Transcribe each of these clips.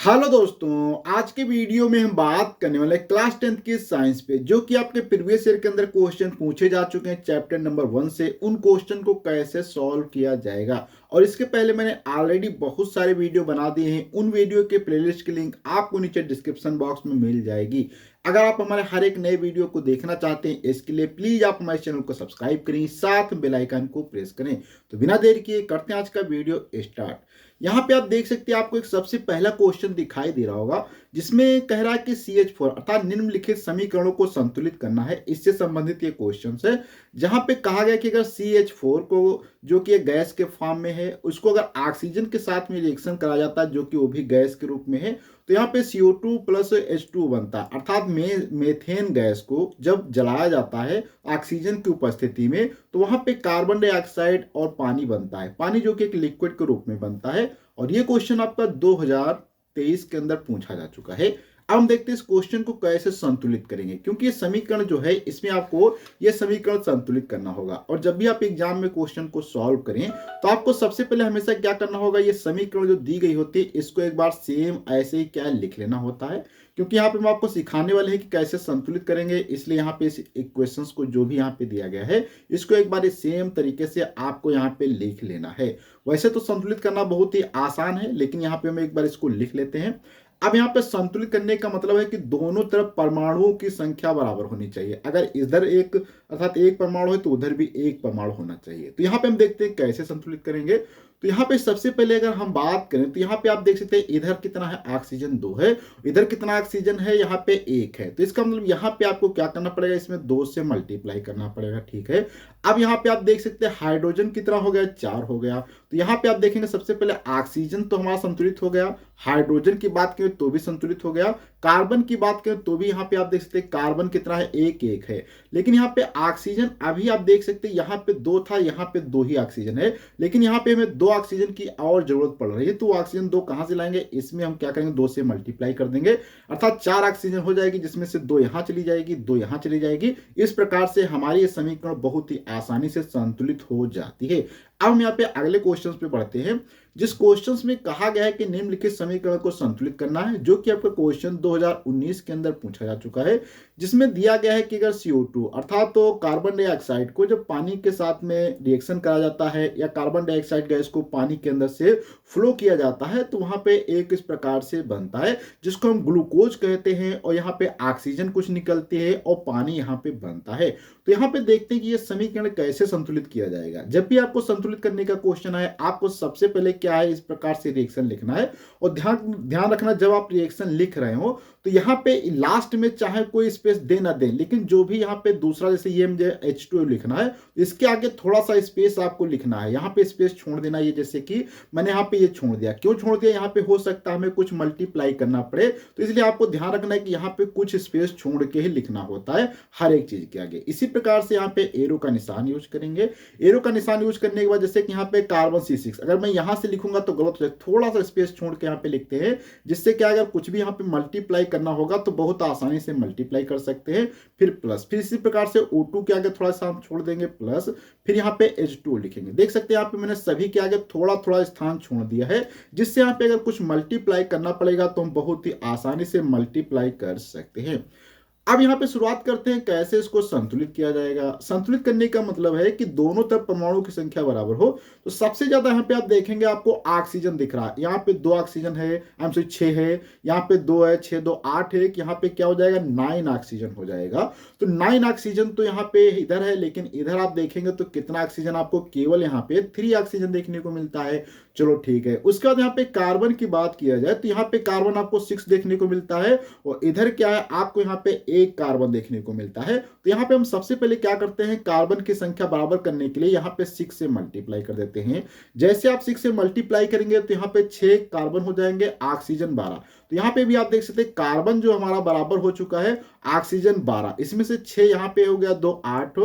Hello दोस्तों, आज के वीडियो में हम बात करने वाले हैं क्लास 10th की साइंस पे, जो कि आपके प्रीवियस ईयर के अंदर क्वेश्चन पूछे जा चुके हैं चैप्टर नंबर 1 से। उन क्वेश्चन को कैसे सॉल्व किया जाएगा, और इसके पहले मैंने ऑलरेडी बहुत सारे वीडियो बना दिए हैं। उन वीडियो के प्लेलिस्ट की लिंक आपको नीचे डिस्क्रिप्शन बॉक्स में मिल जाएगी। अगर आप हमारे हर एक नए वीडियो को देखना चाहते हैं, इसके लिए प्लीज आप हमारे चैनल को सब्सक्राइब करें, साथ बेल आइकन को प्रेस करें। तो बिना देर किए करते हैं आज का वीडियो स्टार्ट। यहाँ पे आप देख सकते हैं, आपको एक सबसे पहला क्वेश्चन दिखाई दे रहा होगा, जिसमें कह रहा है कि CH4 अर्थात निम्नलिखित समीकरणों को संतुलित करना है। इससे संबंधित ये क्वेश्चन है, जहां पे कहा गया कि अगर CH4 को, जो कि एक गैस के फॉर्म में है, उसको अगर ऑक्सीजन के साथ में रिएक्शन करा जाता है, जो कि वो भी गैस के रूप में है, तो यहाँ पे CO2 प्लस H2 बनता है। अर्थात मेथेन गैस को जब जलाया जाता है ऑक्सीजन की उपस्थिति में, तो वहां पे कार्बन डाइऑक्साइड और पानी बनता है। पानी जो कि एक लिक्विड के रूप में बनता है। और ये क्वेश्चन आपका 2023 के अंदर पूछा जा चुका है। अब हम देखते हैं इस क्वेश्चन को कैसे संतुलित करेंगे, क्योंकि ये समीकरण जो है, इसमें आपको ये समीकरण संतुलित करना होगा। और जब भी आप एग्जाम में क्वेश्चन को सॉल्व करें, तो आपको सबसे पहले हमेशा क्या करना होगा, ये समीकरण जो दी गई होती है, इसको एक बार सेम ऐसे ही क्या लिख लेना होता है। क्योंकि यहाँ पे हम आपको सिखाने वाले हैं कि कैसे संतुलित करेंगे, इसलिए यहाँ पे इस इक्वेशंस को जो भी यहाँ पे दिया गया है, इसको एक बार सेम तरीके से आपको यहाँ पे लिख लेना है। वैसे तो संतुलित करना बहुत ही आसान है, लेकिन यहाँ पे हम एक बार इसको लिख लेते हैं। अब यहाँ पे संतुलित करने का मतलब है कि दोनों तरफ परमाणुओं की संख्या बराबर होनी चाहिए। अगर इधर एक अर्थात एक परमाणु है, तो उधर भी एक परमाणु होना चाहिए। तो यहाँ पे हम देखते हैं कैसे संतुलित करेंगे। तो यहाँ पे सबसे पहले अगर हम बात करें, तो यहाँ पे आप देख सकते हैं इधर कितना है, ऑक्सीजन 2 है, इधर कितना ऑक्सीजन है, यहाँ पे 1 है। तो इसका मतलब यहाँ पे आपको क्या करना पड़ेगा, इसमें 2 से मल्टीप्लाई करना पड़ेगा। ठीक है। अब यहाँ पे आप देख सकते हैं हाइड्रोजन कितना हो गया, 4 हो गया। तो यहाँ पे आप देखेंगे सबसे पहले ऑक्सीजन तो हमारा संतुलित हो गया, हाइड्रोजन की बात करें तो भी संतुलित हो गया, कार्बन की बात करें तो भी यहाँ पे आप देख सकते हैं कार्बन कितना है, 1 है। लेकिन यहाँ पे ऑक्सीजन अभी आप देख सकते हैं, यहाँ पे 2 था, यहाँ पे 2 ही ऑक्सीजन है। लेकिन यहाँ पे हमें 2 ऑक्सीजन की और जरूरत पड़ रही है। तो ऑक्सीजन 2 कहां से लाएंगे, इसमें हम क्या करेंगे, 2 से मल्टीप्लाई कर देंगे, अर्थात 4 ऑक्सीजन हो जाएगी, जिसमें से 2 यहां चली जाएगी, 2 यहां चली जाएगी। इस प्रकार से हमारी ये समीकरण बहुत ही आसानी से संतुलित हो जाती है। अब हम यहाँ पे अगले क्वेश्चन पे बढ़ते हैं, जिस क्वेश्चन में कहा गया है कि निम्नलिखित समीकरण को संतुलित करना है, जो कि आपका क्वेश्चन 2019 के अंदर पूछा जा चुका है, जिसमें दिया गया है कि अगर CO2 अर्थात तो कार्बन डाइऑक्साइड को जब पानी के साथ में रिएक्शन करा जाता है, या कार्बन डाइऑक्साइड गैस को पानी के अंदर से फ्लो किया जाता है, तो वहां पे एक इस प्रकार से बनता है, जिसको हम ग्लूकोज कहते हैं। और यहाँ पे ऑक्सीजन कुछ निकलती है और पानी यहाँ पे बनता है। तो यहाँ पे देखते हैं कि ये समीकरण कैसे संतुलित किया जाएगा। जब भी आपको संतुलित करने का क्वेश्चन आए, आपको सबसे पहले क्या है, इस प्रकार से रिएक्शन लिखना है। और ध्यान रखना, जब आप रिएक्शन लिख रहे हो, तो यहाँ पे लास्ट में चाहे कोई स्पेस दे ना दे, लेकिन जो भी यहाँ पे दूसरा, जैसे ये मुझे H2 लिखना है, इसके आगे थोड़ा सा स्पेस आपको लिखना है। यहाँ पे स्पेस छोड़ देना, ये जैसे कि मैंने यहाँ पे ये छोड़ दिया। क्यों छोड़ दिया, यहाँ पे हो सकता है हमें कुछ मल्टीप्लाई करना पड़े, तो इसलिए आपको ध्यान रखना है कि यहाँ पे कुछ स्पेस छोड़ के ही लिखना होता है हर एक चीज के आगे। इसी प्रकार से यहाँ पे एरो का निशान यूज करेंगे। एरो का निशान यूज करने के बाद, जैसे कि यहाँ पे कार्बन C6, अगर मैं यहाँ से लिखूंगा तो गलत हो जाएगा, थोड़ा सा स्पेस छोड़ के यहाँ पे लिखते हैं, जिससे क्या, अगर कुछ भी यहाँ पे मल्टीप्लाई करना होगा तो बहुत आसानी से मल्टीप्लाई कर सकते हैं। फिर प्लस, फिर इसी प्रकार से O2 के आगे थोड़ा सा हम छोड़ देंगे प्लस, फिर यहाँ पे H2 लिखेंगे। देख सकते हैं यहाँ पे मैंने सभी के आगे थोड़ा थोड़ा स्थान छोड़ दिया है, जिससे यहाँ पे अगर कुछ मल्टीप्लाई करना पड़ेगा तो हम बहुत ही आसानी से मल्टीप्लाई कर सकते हैं। अब यहाँ पे शुरुआत करते हैं कैसे इसको संतुलित किया जाएगा। संतुलित करने का मतलब है कि दोनों तरफ परमाणु की संख्या बराबर हो। तो सबसे ज्यादा यहाँ पे आप देखेंगे, आपको ऑक्सीजन दिख रहा है, यहाँ पे 2 ऑक्सीजन है, 6 है, यहाँ पे 2 है, 6 2 8 है, यहाँ पे क्या हो जाएगा, 9 ऑक्सीजन हो जाएगा। तो 9 ऑक्सीजन तो यहाँ पे इधर है, लेकिन इधर आप देखेंगे तो कितना ऑक्सीजन, आपको केवल यहाँ पे 3 ऑक्सीजन देखने को मिलता है। चलो ठीक है। उसके बाद यहाँ पे कार्बन की बात किया जाए, तो यहाँ पे कार्बन आपको 6 देखने को मिलता है, और इधर क्या है, आपको यहाँ पे 1 कार्बन देखने को मिलता है। तो यहाँ पे हम सबसे पहले क्या करते हैं, कार्बन की संख्या बराबर करने के लिए यहाँ पे 6 से मल्टीप्लाई कर देते हैं। जैसे आप 6 से मल्टीप्लाई करेंगे, तो यहाँ पे 6 कार्बन हो जाएंगे, ऑक्सीजन 12। तो यहाँ पे भी आप देख सकते हैं कार्बन जो हमारा बराबर हो चुका है ऑक्सीजन 12, इसमें से 6 यहाँ पे हो गया, 2 8,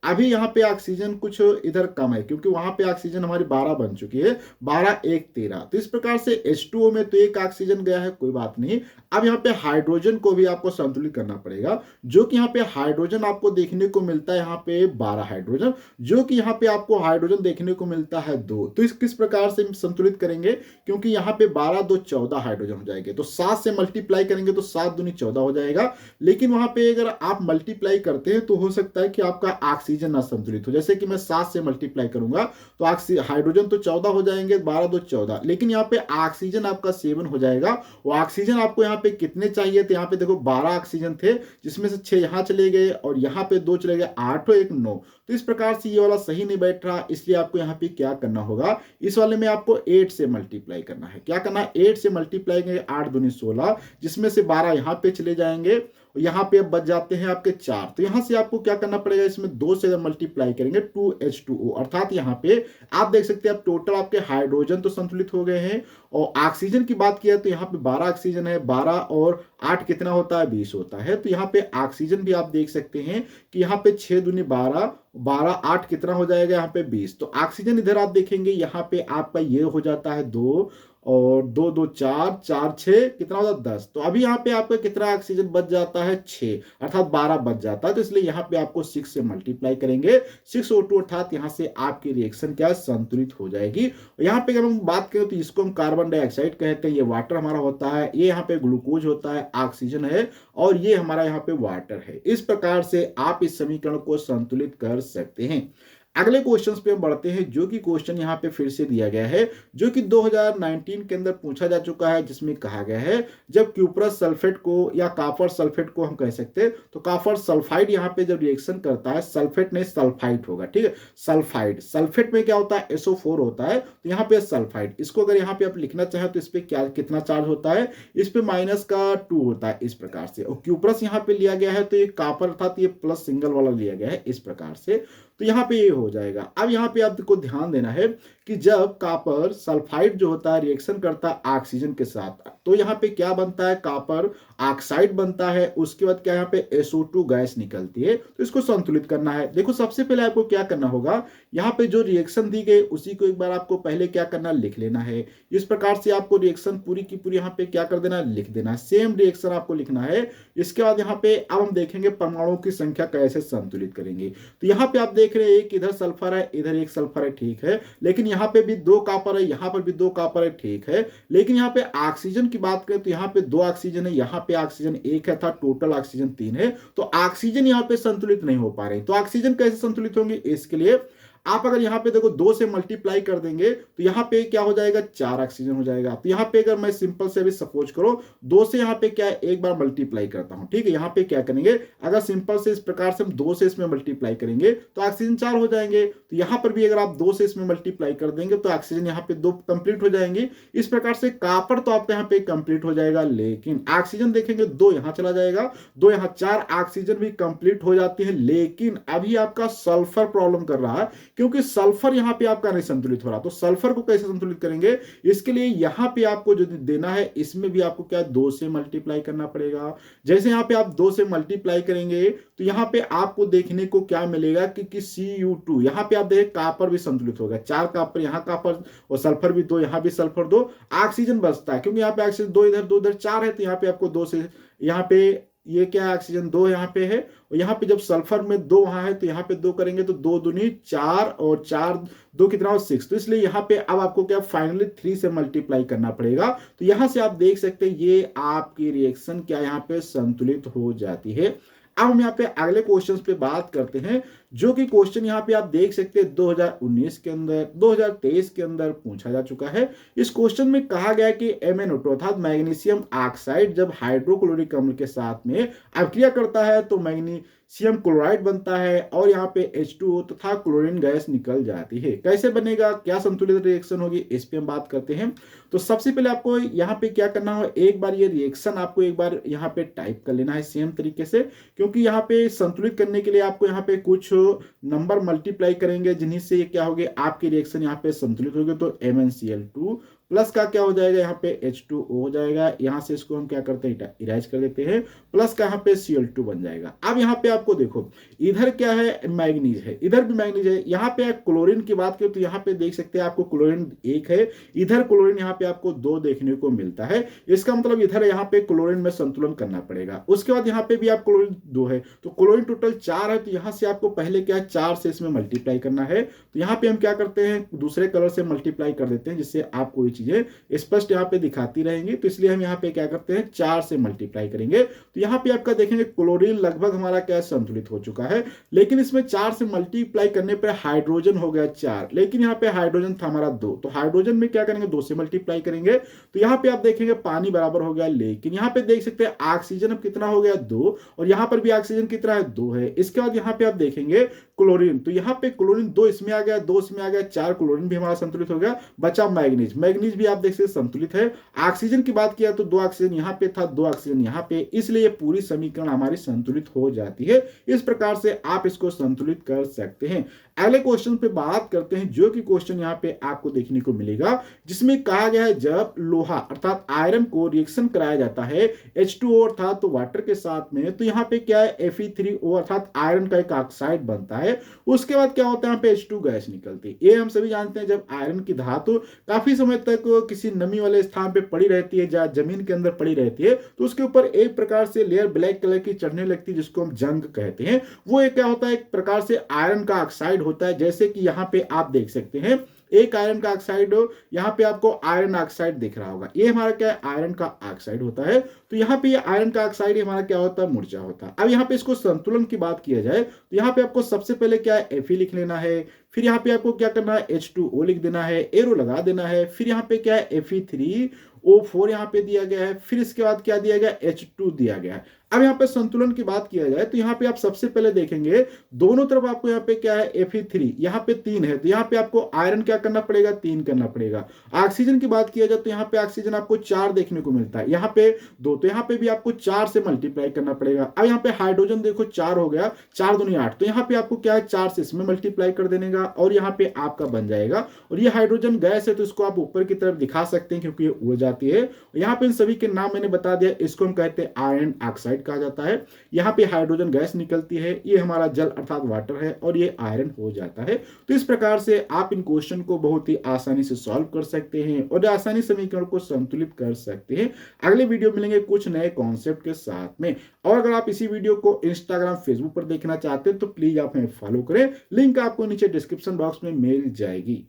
अभी यहाँ पे ऑक्सीजन कुछ इधर कम है क्योंकि वहां पे ऑक्सीजन हमारी 12 बन चुकी है, 12 1 13। तो इस प्रकार से H2O में तो एक ऑक्सीजन गया है, कोई बात नहीं। अब यहाँ पे हाइड्रोजन को भी आपको संतुलित करना पड़ेगा, जो कि यहाँ पे हाइड्रोजन आपको देखने को मिलता है यहाँ पे 12 हाइड्रोजन, जो कि यहाँ पे आपको हाइड्रोजन देखने को मिलता है 2। तो इस किस प्रकार से संतुलित करेंगे, क्योंकि यहाँ पे 12 2 14 हाइड्रोजन हो जाएंगे, तो 7 से मल्टीप्लाई करेंगे तो 7 दूनी 14 हो जाएगा। लेकिन वहां पे अगर आप मल्टीप्लाई करते हैं तो हो सकता है कि आपका ऑक्सीजन ना संतुलित हो। जैसे कि मैं 7 से मल्टीप्लाई करूंगा तो हाइड्रोजन तो 14 हो जाएंगे, 12 2 14, लेकिन यहाँ पे ऑक्सीजन आपका 7 हो जाएगा। वो ऑक्सीजन आपको यहाँ पे कितने चाहिए थे, यहाँ पे देखो 12 ऑक्सीजन थे, जिसमें से 6 यहाँ चले गए और यहाँ पे 2 चले गए, 8 और 1 9। तो इस प्रकार से ये वाला सही नहीं बैठ रहा, इसलिए आपको यहाँ पे क्या करना होगा, इस वाले में आपको 8 से मल्टीप्लाई करना है। क्या करना है, 8 से मल्टीप्लाई करेंगे, 8 दूनी 16, जिसमें से 12 यहाँ पे चले जाएंगे, यहाँ पे अब बच जाते हैं आपके 4। तो यहां से आपको क्या करना पड़ेगा, इसमें 2 से अगर मल्टीप्लाई करेंगे 2H2O, अर्थात यहाँ पे आप देख सकते हैं आप टोटल आपके हाइड्रोजन तो संतुलित हो गए हैं। और ऑक्सीजन की बात किया तो यहाँ पे 12 ऑक्सीजन है, 12 और 8 कितना होता है, 20 होता है। तो यहाँ पे ऑक्सीजन भी आप देख सकते हैं कि यहाँ पे 6 दूनी 12, 12 8 कितना हो जाएगा, यहाँ पे 20। तो ऑक्सीजन इधर आप देखेंगे यहाँ पे आपका ये हो जाता है 2 और 2 2 4 4 6 कितना होता है 10। तो अभी यहाँ पे आपका कितना ऑक्सीजन बच जाता है, 6, अर्थात 12 बच जाता है। तो इसलिए यहाँ पे आपको 6 से मल्टीप्लाई करेंगे, 6O2, अर्थात यहाँ से आपकी रिएक्शन क्या संतुलित हो जाएगी। यहाँ पे अगर हम बात करें तो इसको हम कार्बन डाइऑक्साइड कहते हैं, ये वाटर हमारा होता है, ये यहाँ पे ग्लूकोज होता है, ऑक्सीजन है, और ये हमारा यहाँ पे वाटर है। इस प्रकार से आप इस समीकरण को संतुलित कर सकते हैं। अगले क्वेश्चंस पे हम बढ़ते हैं, जो कि क्वेश्चन यहाँ पे फिर से दिया गया है, जो कि 2019 के अंदर पूछा जा चुका है, जिसमें कहा गया है जब क्यूप्रस सल्फेट को या कॉपर सल्फेट को हम कह सकते हैं, तो कॉपर सल्फाइड यहाँ पे जब रिएक्शन करता है, सल्फेट नहीं सल्फाइड होगा, ठीक है, सल्फाइड, सल्फेट में क्या होता है, SO4 होता है, तो यहाँ पे सल्फाइड। इसको अगर यहाँ पे आप लिखना चाहें तो इस पे क्या कितना चार्ज होता है, इस पे -2 होता है, इस प्रकार से। और क्यूप्रस यहाँ पे लिया गया है तो ये कॉपर, अर्थात ये प्लस सिंगल वाला लिया गया है, इस प्रकार से। तो यहाँ पे ये हो जाएगा। अब यहाँ पे आपको ध्यान देना है कि जब कॉपर सल्फाइड जो होता है रिएक्शन करता है ऑक्सीजन के साथ, तो यहाँ पे क्या बनता है, कॉपर ऑक्साइड बनता है, उसके बाद क्या यहाँ पे SO2 गैस निकलती है। तो इसको संतुलित करना है। देखो सबसे पहले आपको क्या करना होगा, यहाँ पे जो रिएक्शन दी गई उसी को एक बार आपको पहले क्या करना, लिख लेना है। इस प्रकार से आपको रिएक्शन पूरी की पूरी यहाँ पे क्या कर देना, लिख देना है, सेम रिएक्शन आपको लिखना है। इसके बाद यहाँ पे अब हम देखेंगे परमाणुओं की संख्या कैसे संतुलित करेंगे। तो यहाँ पे आप देख रहे हैं एक इधर सल्फर है, इधर एक सल्फर है, ठीक है, लेकिन यहाँ पे भी 2 कॉपर है, यहाँ पर भी 2 कॉपर है, ठीक है, लेकिन यहाँ पे ऑक्सीजन की बात करें तो यहाँ पे 2 ऑक्सीजन है, यहाँ पे ऑक्सीजन 1 है था, टोटल ऑक्सीजन 3 है। तो ऑक्सीजन यहाँ पे संतुलित नहीं हो पा रहे। तो ऑक्सीजन कैसे संतुलित होंगे, इसके लिए आप अगर यहाँ पे देखो 2 से मल्टीप्लाई कर देंगे तो यहाँ पे क्या हो जाएगा, 4 ऑक्सीजन हो जाएगा। तो यहाँ पे अगर मैं सिंपल से भी सपोज करो 2 से यहाँ पे क्या है, एक बार मल्टीप्लाई करता हूँ, ठीक है, यहाँ पे क्या करेंगे, अगर सिंपल से इस प्रकार से हम 2 से इसमें मल्टीप्लाई करेंगे तो ऑक्सीजन 4 हो जाएंगे। तो यहाँ पर भी अगर आप 2 से इसमें मल्टीप्लाई कर देंगे तो ऑक्सीजन यहाँ पे 2 कंप्लीट हो जाएंगे। इस प्रकार से कॉपर तो आपका यहाँ पे कंप्लीट हो जाएगा, लेकिन ऑक्सीजन देखेंगे 2 यहाँ चला जाएगा, 2 यहाँ, 4 ऑक्सीजन भी कंप्लीट हो जाती है। लेकिन अभी आपका सल्फर प्रॉब्लम कर रहा है, क्योंकि सल्फर यहां पे आपका नहीं संतुलित हो रहा। तो सल्फर को कैसे संतुलित करेंगे, इसके लिए यहां पे आपको जो देना है इसमें भी आपको क्या 2 से मल्टीप्लाई करना पड़ेगा। जैसे यहां पे आप 2 से मल्टीप्लाई करेंगे तो यहां पे आपको देखने को क्या मिलेगा कि Cu2, यहां पे आप देखें कॉपर भी संतुलित होगा, 4 कॉपर, यहां कॉपर और सल्फर भी 2, यहां भी सल्फर 2, ऑक्सीजन बचता है, क्योंकि यहां पे ऑक्सीजन 2 इधर 2 इधर 4 है, तो यहां पे आपको 2 से, यहाँ पे ये क्या है, ऑक्सीजन 2 यहाँ पे है, और यहाँ पे जब सल्फर में 2 वहां है तो यहाँ पे 2 करेंगे तो 2 दूनी 4 और 4 2 कितना हो 6। तो इसलिए यहाँ पे अब आपको क्या फाइनली 3 से मल्टीप्लाई करना पड़ेगा। तो यहाँ से आप देख सकते हैं ये आपकी रिएक्शन क्या यहाँ पे संतुलित हो जाती है। अब हम यहाँ पे अगले क्वेश्चंस पे बात करते हैं, जो कि क्वेश्चन यहाँ पे आप देख सकते हैं 2019 के अंदर, 2023 के अंदर पूछा जा चुका है। इस क्वेश्चन में कहा गया कि MnO2 अर्थात मैग्नीशियम ऑक्साइड जब हाइड्रोक्लोरिक अम्ल के साथ में अभिक्रिया करता है तो मैग्नीशियम क्लोराइड बनता है और यहाँ पे H2O तथा क्लोरीन गैस निकल जाती है। कैसे बनेगा, क्या संतुलित रिएक्शन होगी, इस पे हम बात करते हैं। तो सबसे पहले आपको यहाँ पे क्या करना हो, एक बार ये रिएक्शन आपको एक बार यहाँ पे टाइप कर लेना है सेम तरीके से, क्योंकि यहाँ पे संतुलित करने के लिए आपको यहाँ पे कुछ नंबर मल्टीप्लाई करेंगे, जिन्हीं से ये क्या होगी आपकी रिएक्शन यहाँ पे संतुलित होगी। तो MnCl2 प्लस का क्या हो जाएगा, यहाँ पे H2O हो जाएगा, यहाँ से इसको हम क्या करते हैं, इरेज कर देते हैं, प्लस का यहाँ पे Cl2 बन जाएगा। अब यहाँ पे आपको देखो इधर क्या है, मैग्नीज है, इधर भी मैग्नीज है। यहाँ पे क्लोरीन की बात करें तो यहाँ पे देख सकते हैं आपको क्लोरीन एक है, इधर क्लोरीन यहाँ पे आपको दो देखने को मिलता है। इसका मतलब इधर यहाँ पे क्लोरीन में संतुलन करना पड़ेगा। उसके बाद यहाँ पे भी आप क्लोरीन दो है, तो क्लोरीन टोटल 4 है, तो यहाँ से आपको पहले क्या 4 से इसमें मल्टीप्लाई करना है। तो यहाँ पे हम क्या करते हैं, दूसरे कलर से मल्टीप्लाई कर देते हैं, जिससे आपको ये चीजें स्पष्ट यहाँ पे दिखाती रहेंगी। तो इसलिए हम यहाँ पे क्या करते हैं, 4 से मल्टीप्लाई करेंगे। तो यहाँ पे आपका देखेंगे क्लोरीन लगभग हमारा क्या संतुलित हो चुका है, लेकिन इसमें 4 से मल्टीप्लाई करने पर हाइड्रोजन हो गया 4, लेकिन यहाँ पे हाइड्रोजन था हमारा 2, तो हाइड्रोजन में क्या करेंगे, 2 से मल्टीप्लाई करेंगे। तो यहाँ पे आप देखेंगे पानी बराबर हो गया, लेकिन यहाँ पे देख सकते हैं ऑक्सीजन अब कितना हो गया 2, और यहाँ पर भी ऑक्सीजन कितना है 2 है। इसके बाद यहाँ पे आप देखेंगे क्लोरीन, तो यहाँ पे क्लोरीन 2 इसमें आ गया, 2 इसमें आ गया, 4 क्लोरीन भी हमारा संतुलित हो गया। बचा मैग्नीज, मैग्नीज भी आप देख सकते संतुलित है। ऑक्सीजन की बात किया तो 2 ऑक्सीजन यहाँ पे था, 2 ऑक्सीजन यहाँ पे, इसलिए पूरी समीकरण हमारी संतुलित हो जाती है। इस प्रकार से आप इसको संतुलित कर सकते हैं। अगले क्वेश्चन पे बात करते हैं, जो कि क्वेश्चन यहाँ पे आपको देखने को मिलेगा, जिसमें कहा गया है जब लोहा अर्थात आयरन को रिएक्शन कराया जाता है H2O अर्थात तो वाटर के साथ में, तो यहाँ पे क्या है Fe3O अर्थात आयरन का एक ऑक्साइड बनता है। उसके बाद क्या होता है, यहाँ पे H2 गैस निकलती है। ये हम सभी जानते हैं, जब आयरन की धातु काफी समय तक किसी नमी वाले स्थान पे पड़ी रहती है, जहाँ जमीन के अंदर पड़ी रहती है, तो उसके ऊपर एक प्रकार से लेयर ब्लैक कलर की चढ़ने लगती है, जिसको हम जंग कहते हैं। वो एक क्या होता है, एक प्रकार से आयरन का ऑक्साइड होता है। जैसे कि यहाँ पे आप देख सकते हैं एक आयरन का ऑक्साइड, यहाँ पे आपको आयरन ऑक्साइड दिख रहा होगा, ये हमारा क्या है, आयरन का ऑक्साइड होता है। तो यहाँ पे ये आयरन का ऑक्साइड हमारा क्या होता है, मूर्छा होता है। अब यहाँ पे इसको संतुलन की बात किया जाए तो यहाँ पे आपको सबसे पहले क्या है, Fe लिख लेना है, फिर यहाँ पे आपको क्या करना है, H2O लिख देना है, एरो लगा देना है, फिर यहाँ पे क्या है Fe3O4 यहाँ पे दिया गया है, फिर इसके बाद क्या दिया गया, H2 दिया गया है। अब यहाँ पे संतुलन की बात किया जाए तो यहाँ पे आप सबसे पहले देखेंगे दोनों तरफ आपको यहाँ पे क्या है, Fe3 यहाँ पे 3 है, तो यहाँ पे आपको आयरन क्या करना पड़ेगा, 3 करना पड़ेगा। ऑक्सीजन की बात किया जाए तो यहाँ पे ऑक्सीजन आपको 4 देखने को मिलता है, यहाँ पे 2, तो यहाँ पे भी आपको 4 से मल्टीप्लाई करना पड़ेगा। अब यहाँ पे हाइड्रोजन देखो 4 हो गया, 4 दूनी 8, तो यहाँ पे आपको क्या है, 4 से इसमें मल्टीप्लाई कर देने का, और यहाँ पे आपका बन जाएगा। और ये हाइड्रोजन गैस है, तो इसको आप ऊपर की तरफ दिखा सकते हैं क्योंकि ये उड़ जाती है। यहाँ पे इन सभी के नाम मैंने बता दिया, इसको हम कहते हैं आयरन ऑक्साइड कहा जाता है। यहाँ पे हाइड्रोजन गैस निकलती है, ये हमारा जल अर्थात वाटर है, और ये आयरन हो जाता है। तो इस प्रकार से आप इन क्वेश्चन को बहुत ही आसानी से सॉल्व कर सकते हैं और आसानी समीकरण को संतुलित कर सकते हैं। अगले वीडियो मिलेंगे कुछ नए कॉन्सेप्ट के साथ में। और अगर आप इसी वीडियो को इंस्टाग्राम फेसबुक पर देखना चाहते हैं तो प्लीज आप हमें फॉलो करें, लिंक आपको नीचे डिस्क्रिप्शन बॉक्स में मिल जाएगी।